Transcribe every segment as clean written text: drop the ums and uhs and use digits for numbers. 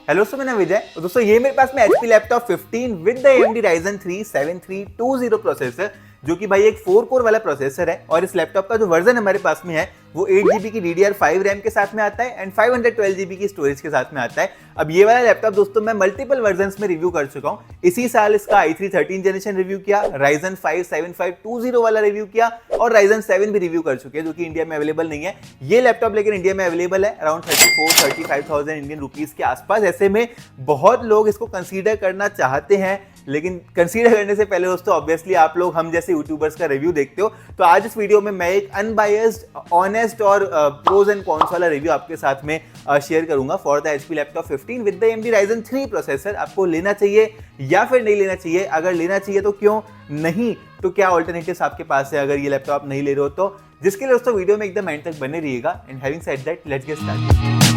Hello सो मैं विजय। तो दोस्तों ये मेरे पास में HP laptop 15 with the AMD Ryzen 3 7320 processor, जो कि भाई एक 4 कोर वाला प्रोसेसर है। और इस लैपटॉप का जो वर्जन हमारे पास में है वो 8GB की DDR5 रैम के साथ में आता है एंड 512GB की स्टोरेज के साथ में आता है। अब ये वाला लैपटॉप दोस्तों मैं मल्टीपल वर्जन्स में रिव्यू कर चुका हूँ। इसी साल इसका i3 13 जनरेशन रिव्यू किया, Ryzen 5 7520 वाला रिव्यू किया और Ryzen 7 भी रिव्यू कर चुके हैं, जो कि इंडिया में अवेलेबल नहीं है। ये लैपटॉप लेकिन इंडिया में अवेलेबल है अराउंड 34-35,000 इंडियन रुपीज के आसपास। ऐसे में बहुत लोग इसको कंसीडर करना चाहते हैं, लेकिन कंसीडर करने से पहले दोस्तों ऑब्वियसली आप लोग हम जैसे यूट्यूबर्स का रिव्यू देखते हो। तो आज इस वीडियो में मैं एक अनबायस्ड, ऑनेस्ट और प्रोज एंड कॉन्स वाला रिव्यू आपके साथ में शेयर करूंगा for the HP laptop 15 with the AMD Ryzen 3 processor. आपको लेना चाहिए या फिर नहीं लेना चाहिए? अगर लेना चाहिए तो क्यों, नहीं तो क्या ऑल्टरनेटिव्स आपके पास है अगर ये लैपटॉप नहीं ले रहे हो तो? जिसके लिए दोस्तों वीडियो में एकदम एंड तक बने रहिएगा। And having said that, let's get started.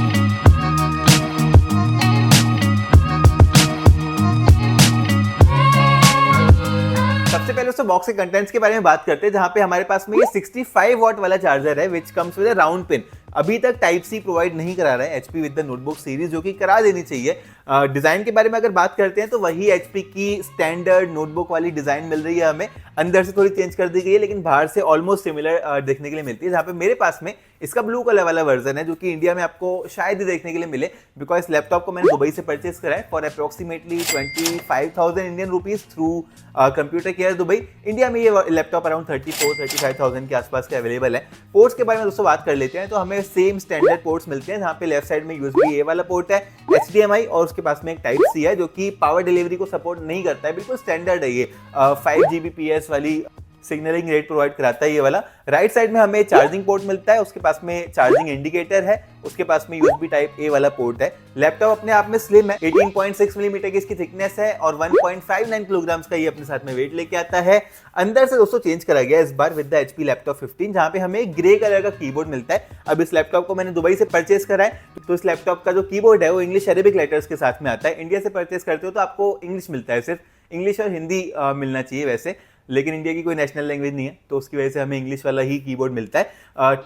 सबसे पहले दोस्तों बॉक्स के कंटेंट्स के बारे में बात करते हैं, जहां पे हमारे पास में ये 65 वॉट वाला चार्जर है which comes with a round pin. अभी तक टाइप सी प्रोवाइड नहीं करा रहा है HP with the notebook series, जो कि करा देनी चाहिए। डिजाइन के बारे में अगर बात करते हैं तो वही HP की स्टैंडर्ड नोटबुक वाली डिजाइन मिल रही है हमें। अंदर से थोड़ी चेंज कर दी गई है लेकिन बाहर से ऑलमोस्ट सिमिलर देखने के लिए मिलती है। जहाँ पे मेरे पास में इसका ब्लू कलर वाला वर्जन है, जो कि इंडिया में आपको शायद ही देखने के लिए मिले, बिकॉज इस लैपटॉप को मैंने दुबई से परचेज करा है for approximately 25,000 Indian rupees through computer care Dubai. India में ये लैपटॉप अराउंड 34-35,000 के आसपास के अवेलेबल है। पोर्ट्स के बारे में दोस्तों बात कर लेते हैं तो हमें सेम स्टैंडर्ड पोर्ट्स मिलते हैं, जहाँ पे लेफ्ट साइड में USB-A वाला पोर्ट है, HDMI और उसके पास में एक टाइप सी है, जो कि पावर डिलीवरी को सपोर्ट नहीं करता है। बिल्कुल स्टैंडर्ड है ये, 5 Gbps वाली सिग्नलिंग रेट प्रोवाइड कराता है ये वाला। राइट साइड में हमें चार्जिंग पोर्ट मिलता है, उसके पास में चार्जिंग इंडिकेटर है, उसके पास में USB टाइप A वाला पोर्ट है। लैपटॉप अपने आप में स्लिम है, 18.6 मिलीमीटर की इसकी थिकनेस है और 1.59 किलोग्राम्स का ये अपने साथ में वेट लेके आता है। अंदर से दोस्तों चेंज करा गया इस बार विद द HP लैपटॉप 15, जहां पे हमें एक ग्रे कलर का कीबोर्ड मिलता है। अब इस लैपटॉप को मैंने दुबई से परचेज करा है, तो इस लैपटॉप का जो कीबोर्ड है वो इंग्लिश अरेबिक लेटर्स के साथ में आता है। इंडिया से परचेज करते हो तो आपको इंग्लिश मिलता है, सिर्फ इंग्लिश और हिंदी मिलना चाहिए वैसे, लेकिन इंडिया की कोई नेशनल लैंग्वेज नहीं है तो उसकी वजह से हमें इंग्लिश वाला ही कीबोर्ड मिलता है।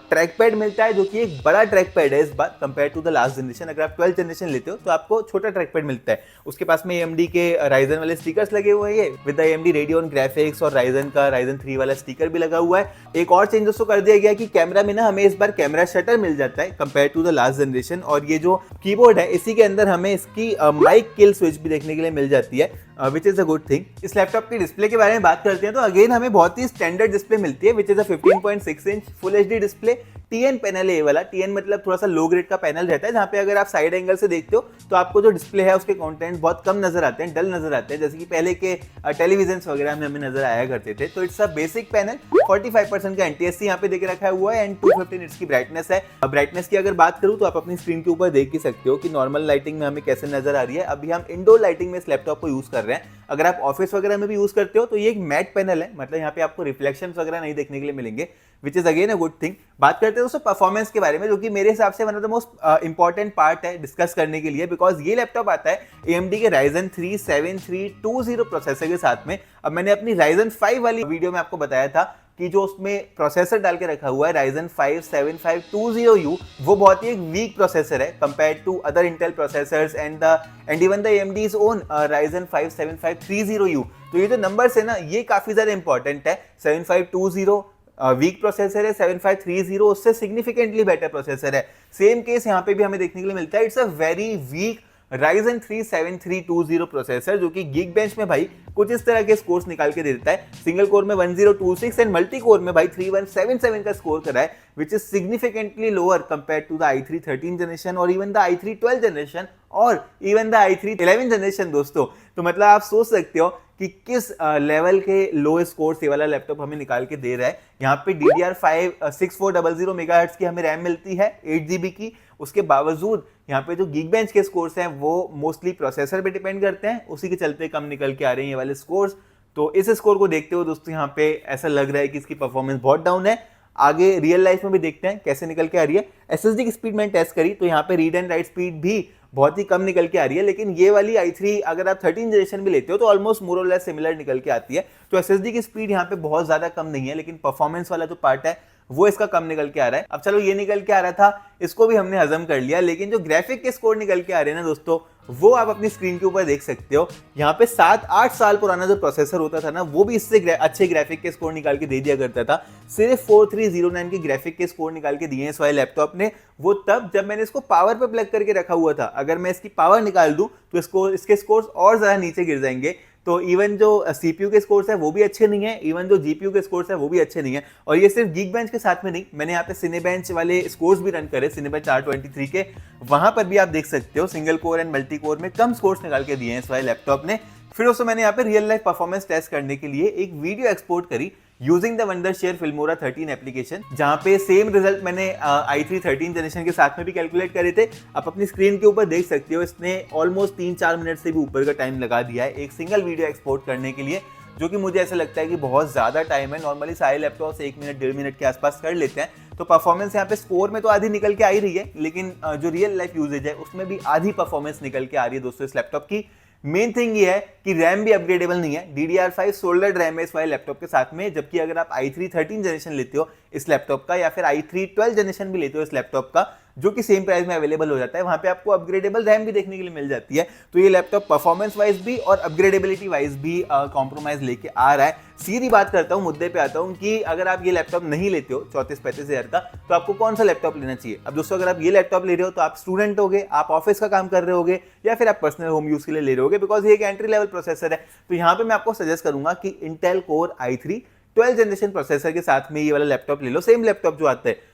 ट्रैक पैड मिलता है, जो कि एक बड़ा ट्रैक पैड है इस बार compare to the last generation. अगर आप 12th जनरेशन लेते हो तो आपको छोटा ट्रैक पैड मिलता है। उसके पास में AMD के Ryzen वाले स्टिकर्स लगे हुए हैं with the AMD Radeon graphics, और Ryzen का Ryzen 3 वाला स्टिकर भी लगा हुआ है। एक और चेंज दोस्तों कर दिया गया कि कैमरा में ना हमें इस बार कैमरा शटर मिल जाता है compare to the last generation. और ये जो कीबोर्ड है इसी के अंदर हमें इसकी माइक किल स्विच भी देखने के लिए मिल जाती है, which is a good thing. इस लैपटॉप की डिस्प्ले के बारे में बात करते हैं तो अगेन हमें बहुत ही स्टैंडर्ड डिस्प्ले मिलती है, which is a 15.6 inch full HD display. TN panel है ये वाला। TN मतलब थोड़ा सा लो ग्रेड का पैनल रहता है, जहाँ पे अगर आप साइड एंगल से देखते हो तो आपको जो डिस्प्ले है उसके कंटेंट बहुत कम नजर आते हैं, डल नजर आते हैं, जैसे कि पहले के टेलीविजन वगैरह में हमें नजर आया करते थे। तो इट्स अ बेसिक पैनल। 45% का NTSC यहाँ पे देके रखा हुआ है एंड 250 निट्स की ब्राइटनेस है। ब्राइटनेस की अगर बात करूँ तो आप अपनी स्क्रीन के ऊपर देख ही सकते हो कि नॉर्मल लाइटिंग में हमें कैसे नजर आ रही है। अभी हम इंडोर लाइटिंग में इस लैपटॉप को यूज कर रहे हैं। अगर आप ऑफिस वगैरह में भी यूज करते हो तो ये एक मैट पैनल है, मतलब यहाँ पे आपको रिफ्लेक्शन वगैरह नहीं देखने के लिए मिलेंगे, which is again a good thing. बात करते हैं दोस्तों परफॉर्मेंस के बारे में, जो कि मेरे हिसाब से one of the most important part है डिस्कस करने के लिए, बिकॉज ये लैपटॉप आता है AMD के Ryzen 3 7320 प्रोसेसर के साथ में। अब मैंने अपनी Ryzen 5 वाली वीडियो में आपको बताया था कि जो उसमें प्रोसेसर डाल के रखा हुआ है Ryzen 5 7520U, वो बहुत ही एक वीक प्रोसेसर है compared to other Intel processors and even the AMD's own Ryzen 5 7530U। तो ये जो नंबर्स है ना, ये काफी ज्यादा इंपॉर्टेंट है। 7520 वीक प्रोसेसर है, 7530 उससे सिग्निफिकेंटली बेटर प्रोसेसर है। सेम केस यहाँ पे भी हमें देखने के लिए मिलता है। It's a very weak Ryzen 3 7320 processor, जो कि Geekbench में भाई कुछ इस तरह के स्कोर्स निकाल के दे देता है। सिंगल कोर में 1026 एंड मल्टी कोर में भाई 3177 का स्कोर करा है, which is significantly lower compare to the i3 13 generation और इवन द i3 12 जनरेशन और इवन द i3 11 जनरेशन दोस्तों। तो मतलब आप सोच सकते हो कि किस लेवल के लो स्कोर्स ये वाला लैपटॉप हमें निकाल के दे रहा है। यहाँ पे DDR5 6400 मेगाहर्ट्ज की हमें रैम मिलती है 8GB की। उसके बावजूद यहाँ पे जो Geekbench के स्कोर्स हैं वो मोस्टली प्रोसेसर पे डिपेंड करते हैं, उसी के चलते कम निकल के आ रहे हैं ये वाले स्कोर्स। तो इस स्कोर को देखते हुए दोस्तों यहाँ पे ऐसा लग रहा है कि इसकी परफॉर्मेंस बहुत डाउन है। आगे रियल लाइफ में भी देखते हैं कैसे निकल के आ रही है। SSD की स्पीड मैंने टेस्ट करी तो यहाँ पे रीड एंड राइट स्पीड भी बहुत ही कम निकल के आ रही है, लेकिन ये वाली i3 अगर आप 13 जनरेशन भी लेते हो तो ऑलमोस्ट मोर और लेस सिमिलर निकल के आती है। तो SSD की स्पीड यहाँ पे बहुत ज्यादा कम नहीं है, लेकिन परफॉर्मेंस वाला जो पार्ट है वो इसका कम निकल के आ रहा है। अब चलो ये निकल के आ रहा था, इसको भी हमने हजम कर लिया, लेकिन जो ग्राफिक के स्कोर निकल के आ रहे हैं ना दोस्तों, वो आप अपनी स्क्रीन के ऊपर देख सकते हो। यहाँ पे 7-8 साल पुराना जो प्रोसेसर होता था ना, वो भी इससे अच्छे ग्राफिक के स्कोर निकाल के दे दिया करता था। सिर्फ 4309 के ग्राफिक के स्कोर निकाल के दिए इस वाले लैपटॉप ने, वो तब जब मैंने इसको पावर पे प्लग करके रखा हुआ था। अगर मैं इसकी पावर निकाल दूं तो इसके स्कोर्स और ज्यादा नीचे गिर जाएंगे। तो इवन जो सीपीयू के स्कोर्स है वो भी अच्छे नहीं है, इवन जो जीपीयू के स्कोर्स है वो भी अच्छे नहीं है। और ये सिर्फ गीकबेंच के साथ में नहीं, मैंने यहाँ पे सिनेबेंच वाले स्कोर्स भी रन करे, सिनेबेंच R23 के, वहां पर भी आप देख सकते हो single core and multi core में कम स्कोर्स निकाल के दिए हैं इस वाले लैपटॉप ने। फिर उसको मैंने यहाँ पे रियल लाइफ परफॉर्मेंस टेस्ट करने के लिए एक वीडियो एक्सपोर्ट करी using the Wondershare Filmora 13 application, जहां पे सेम रिजल्ट मैंने i3 13 जनरेशन के साथ में भी कैलकुलेट करे थे। आप अपनी स्क्रीन के ऊपर देख सकते हो, इसने ऑलमोस्ट 3-4 मिनट से भी ऊपर का टाइम लगा दिया है एक सिंगल वीडियो एक्सपोर्ट करने के लिए, जो कि मुझे ऐसा लगता है कि बहुत ज़्यादा टाइम है। नॉर्मली सारे लैपटॉप्स 1 मिनट 1.5 मिनट के आसपास कर लेते हैं। तो परफॉर्मेंस यहाँ पे स्कोर में तो आधी निकल के आ ही रही है, लेकिन जो रियल लाइफ यूजेज है उसमें भी आधी परफॉर्मेंस निकल के आ रही है दोस्तों इस लैपटॉप की। मेन थिंग ये है कि रैम भी अपग्रेडेबल नहीं है, DDR5 सोल्डर्ड रैम है इस वाले लैपटॉप के साथ में। जबकि अगर आप i3 13 जनरेशन लेते हो इस लैपटॉप का, या फिर i3 12 जनरेशन भी लेते हो इस लैपटॉप का, जो कि सेम प्राइस में अवेलेबल हो जाता है, वहां पे आपको अपग्रेडेबल रैम भी देखने के लिए मिल जाती है। तो ये लैपटॉप परफॉर्मेंस वाइज भी और अपग्रेडेबिलिटी वाइज भी कॉम्प्रोमाइज लेके आ रहा है। सीधी बात करता हूँ, मुद्दे पे आता हूँ कि अगर आप ये लैपटॉप नहीं लेते हो 34-35 हज़ार का, तो आपको कौन सा लैपटॉप लेना चाहिए। अब दोस्तों, अगर आप ये लैपटॉप ले रहे हो तो आप स्टूडेंट होगे, आप ऑफिस का काम कर रहे होगे, या फिर आप पर्सनल होम यूज के लिए ले रहे होगे, बिकॉज ये एक एंट्री लेवल प्रोसेसर है। तो यहाँ पे मैं आपको सजेस्ट करूंगा कि Intel core i3 12 generation processor के साथ में ये वाला लैपटॉप ले लो। सेम लैपटॉप जो आता है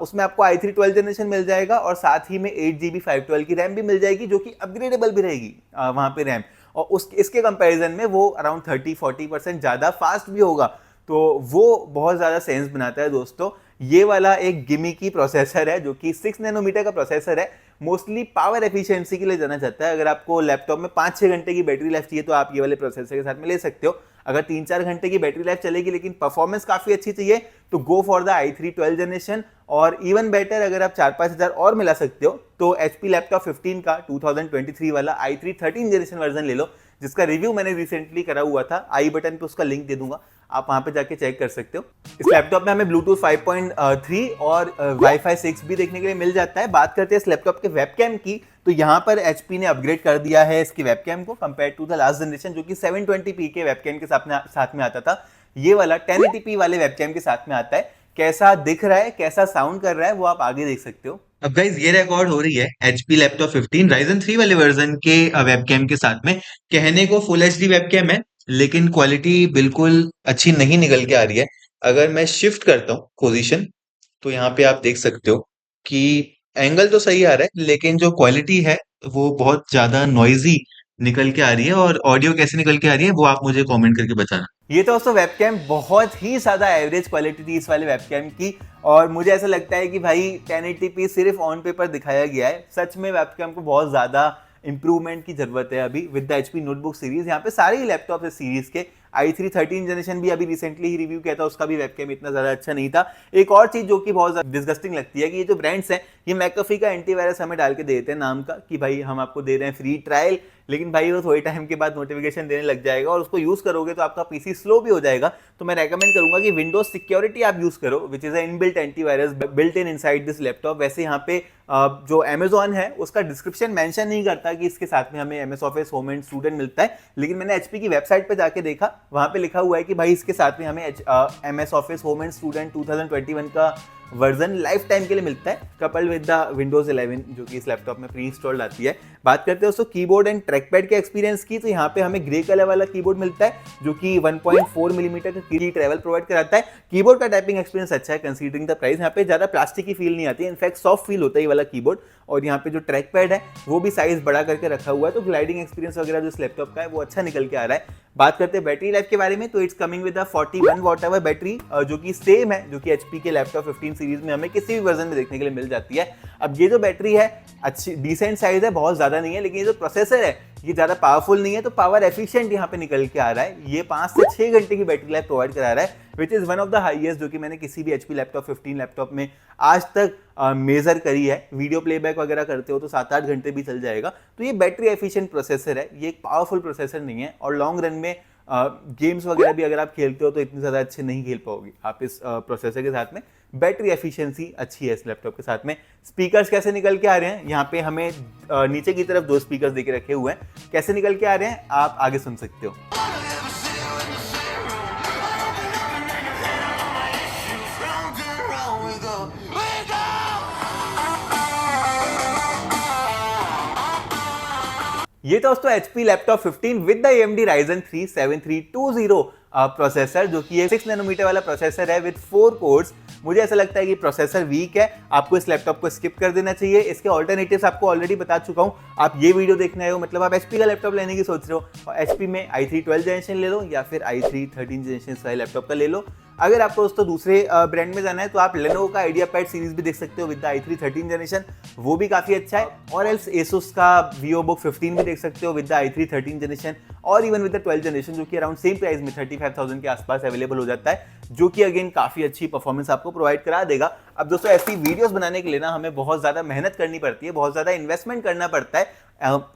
उसमें आपको i3 12 जनरेशन मिल जाएगा, और साथ ही में 8GB 512 की रैम भी मिल जाएगी, जो कि अपग्रेडेबल भी रहेगी वहां पे रैम। और इसके कंपैरिजन में वो अराउंड 30-40% ज़्यादा फास्ट भी होगा। तो वो बहुत ज़्यादा सेंस बनाता है दोस्तों। ये वाला एक गिमिकी प्रोसेसर है, जो कि 6 नैनोमीटर का प्रोसेसर है, मोस्टली पावर एफिशिएंसी के लिए जाना जाता है। अगर आपको लैपटॉप में 5-6 घंटे की बैटरी लाइफ चाहिए तो आप ये वाले प्रोसेसर के साथ में ले सकते हो। अगर 3-4 घंटे की बैटरी लाइफ चलेगी लेकिन परफॉर्मेंस काफ़ी अच्छी चाहिए, तो go for the i3 12 generation. और इवन बेटर, अगर आप 4-5 हज़ार और मिला सकते हो तो HP लैपटॉप 15 का 2023 वाला i3 13 जनरेशन वर्जन ले लो, जिसका रिव्यू मैंने रिसेंटली करा हुआ था। आई बटन पे उसका लिंक दे दूंगा, आप वहां पे जाके चेक कर सकते हो। इस लैपटॉप में हमें ब्लूटूथ 5.3 और वाईफाई 6 भी देखने के लिए मिल जाता है। बात करते हैं इस लैपटॉप के वेबकैम की, तो यहाँ पर HP ने अपग्रेड कर दिया है इसकी वेबकैम को compare to the last generation, जो कि 720p के वेबकैम के साथ में आता था। ये वाला 1080p वाले वेबकैम के साथ में आता है। कैसा दिख रहा है, कैसा साउंड कर रहा है, वो आप आगे देख सकते हो। अब गाइज ये रिकॉर्ड हो रही है HP लैपटॉप 15 Ryzen 3 वाले वर्जन के वेबकैम के साथ में। कहने को फुल HD वेबकैम है, लेकिन क्वालिटी बिल्कुल अच्छी नहीं निकल के आ रही है। अगर मैं शिफ्ट करता हूँ पोजीशन, तो यहाँ पे आप देख सकते हो कि एंगल तो सही आ रहा है, लेकिन जो क्वालिटी है वो बहुत ज्यादा नॉइजी निकल के आ रही है। और ऑडियो कैसे निकल के आ रही है वो आप मुझे कमेंट करके बताना। ये तो दोस्तों वेबकैम बहुत ही ज्यादा एवरेज क्वालिटी थी इस वाले वेबकैम की, और मुझे ऐसा लगता है कि भाई 1080p सिर्फ ऑन पेपर दिखाया गया है। सच में वेबकैम को बहुत ज्यादा इंप्रूवमेंट की जरूरत है अभी with the HP notebook series. यहाँ पे सारे ही लैपटॉप है सीरीज के। i3 13 जनरेशन भी अभी रिसेंटली ही रिव्यू किया था, उसका भी वेबकैम इतना ज्यादा अच्छा नहीं था। एक और चीज जो कि बहुत डिस्गस्टिंग लगती है कि ये जो ब्रांड्स हैं, ये मैकअफी का एंटीवायरस हमें डाल के देते हैं नाम का, कि भाई हम आपको दे रहे हैं फ्री ट्रायल, लेकिन भाई वो थोड़े टाइम के बाद नोटिफिकेशन देने लग जाएगा, और उसको यूज करोगे तो आपका पीसी स्लो भी हो जाएगा। तो मैं रेकमेंड करूंगा कि विंडोज सिक्योरिटी आप यूज करो, which is inbuilt antivirus built in inside this laptop. वैसे यहाँ पे जो Amazon है उसका डिस्क्रिप्शन मेंशन नहीं करता कि इसके साथ में हमें MS office home and student मिलता है, लेकिन मैंने HP की वेबसाइट पे जाके देखा, वहां पे लिखा हुआ है कि भाई इसके साथ में हमें MS office home and student 2021 का वर्जन लाइफ टाइम के लिए मिलता है, कपल विद द विंडोज 11 जो कि इस लैपटॉप में प्री इंस्टॉल्ड आती है। बात करते हैं दोस्तों कीबोर्ड एंड ट्रैकपैड के एक्सपीरियंस की, तो यहाँ पे हमें ग्रे कलर वाला कीबोर्ड मिलता है, जो कि 1.4 मिलीमीटर का की ट्रैवल प्रोवाइड कराता है। कीबोर्ड का टाइपिंग एक्सपीरियंस अच्छा है कंसीडरिंग द प्राइस। यहाँ पे ज्यादा प्लास्टिक की फील नहीं आती है, इनफैक्ट सॉफ्ट फील होता है ये वाला कीबोर्ड। और यहाँ पे जो ट्रैक पैड है वो भी साइज बड़ा करके रखा हुआ है, तो ग्लाइडिंग एक्सपीरियंस वगैरह जो इस लैपटॉप का है वो अच्छा निकल के आ रहा है। बात करते हैं बैटरी लाइफ के बारे में, तो it's coming with 41 watt hour battery, जो कि सेम है जो कि HP के लैपटॉप 15 सीरीज में हमें किसी भी वर्जन में देखने के लिए मिल जाती है। अब ये जो बैटरी है अच्छी डिसेंट साइज है, बहुत ज्यादा नहीं है, लेकिन ये जो प्रोसेसर है ये ज्यादा पावरफुल नहीं है, तो पावर एफिशिएंट यहाँ पे निकल के आ रहा है। ये 5 से 6 घंटे की बैटरी लाइफ प्रोवाइड करा रहा है, which is one of the highest जो कि मैंने किसी भी HP लैपटॉप 15 लैपटॉप में आज तक मेजर करी है। वीडियो प्लेबैक वगैरह करते हो तो 7-8 घंटे भी चल जाएगा। तो ये बैटरी एफिशिएंट प्रोसेसर है, ये एक पावरफुल प्रोसेसर नहीं है, और लॉन्ग रन में गेम्स वगैरह भी अगर आप खेलते हो तो इतने ज़्यादा अच्छे नहीं खेल पाओगे आप इस प्रोसेसर के साथ में। बैटरी एफिशिएंसी अच्छी है इस लैपटॉप के साथ में। स्पीकर्स कैसे निकल के आ रहे हैं, यहाँ पे हमें नीचे की तरफ 2 स्पीकर्स देके रखे हुए हैं, कैसे निकल के आ रहे हैं आप आगे सुन सकते हो। ये तो दोस्तों HP laptop 15 with the AMD Ryzen 3 7320 processor, जो कि 6 नैनोमीटर वाला प्रोसेसर है विद 4 कोर्स। मुझे ऐसा लगता है कि प्रोसेसर वीक है, आपको इस लैपटॉप को स्किप कर देना चाहिए। इसके ऑल्टरनेटिव्स आपको ऑलरेडी बता चुका हूं। आप ये वीडियो देखने आए हो, मतलब आप HP का लैपटॉप लेने की सोच रहे हो, और HP में i3 12 जनरेशन ले लो या फिर i3 13 जनरेशन वाले लैपटॉप का ले लो। अगर आपको दोस्तों दूसरे ब्रांड में जाना है तो आप Lenovo का IdeaPad सीरीज भी देख सकते हो विद द i3 13 जनरेशन, वो भी काफी अच्छा है। और एल्स Asus का VivoBook 15 भी देख सकते हो विद द i3 13 जनरेशन, और इवन विद द 12 जनरेशन, जो कि अराउंड सेम प्राइस में 35,000 के आसपास अवेलेबल हो जाता है, जो कि अगेन काफी अच्छी परफॉर्मेंस आपको प्रोवाइड करा देगा। अब दोस्तों ऐसी वीडियोस बनाने के लिए ना हमें बहुत ज्यादा मेहनत करनी पड़ती है, बहुत ज्यादा इन्वेस्टमेंट करना पड़ता है,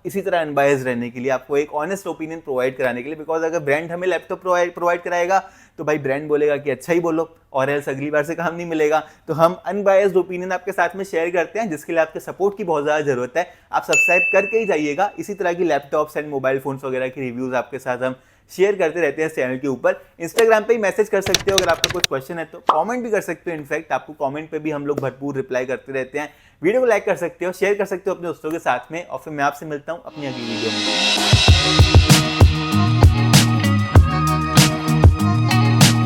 इसी तरह अनबायस्ड रहने के लिए, आपको एक ऑनेस्ट ओपिनियन प्रोवाइड कराने के लिए। बिकॉज अगर ब्रांड हमें लैपटॉप प्रोवाइड कराएगा तो भाई ब्रांड बोलेगा कि अच्छा ही बोलो, और एल्स अगली बार से काम नहीं मिलेगा। तो हम अनबायस्ड ओपिनियन आपके साथ में शेयर करते हैं, जिसके लिए आपके सपोर्ट की बहुत ज़्यादा जरूरत है। आप सब्सक्राइब करके ही जाइएगा, इसी तरह की लैपटॉप्स एंड मोबाइल फोन्स वगैरह की रिव्यूज़ आपके साथ हम शेयर करते रहते हैं इस चैनल के ऊपर। इंस्टाग्राम पे ही मैसेज कर सकते हो, अगर आपका कुछ क्वेश्चन है तो कमेंट भी कर सकते हो। इनफैक्ट आपको कमेंट पे भी हम लोग भरपूर रिप्लाई करते रहते हैं। वीडियो को लाइक कर सकते हो, शेयर कर सकते हो अपने दोस्तों के साथ में, और फिर मैं आपसे मिलता हूँ अपनी अगली वीडियो में।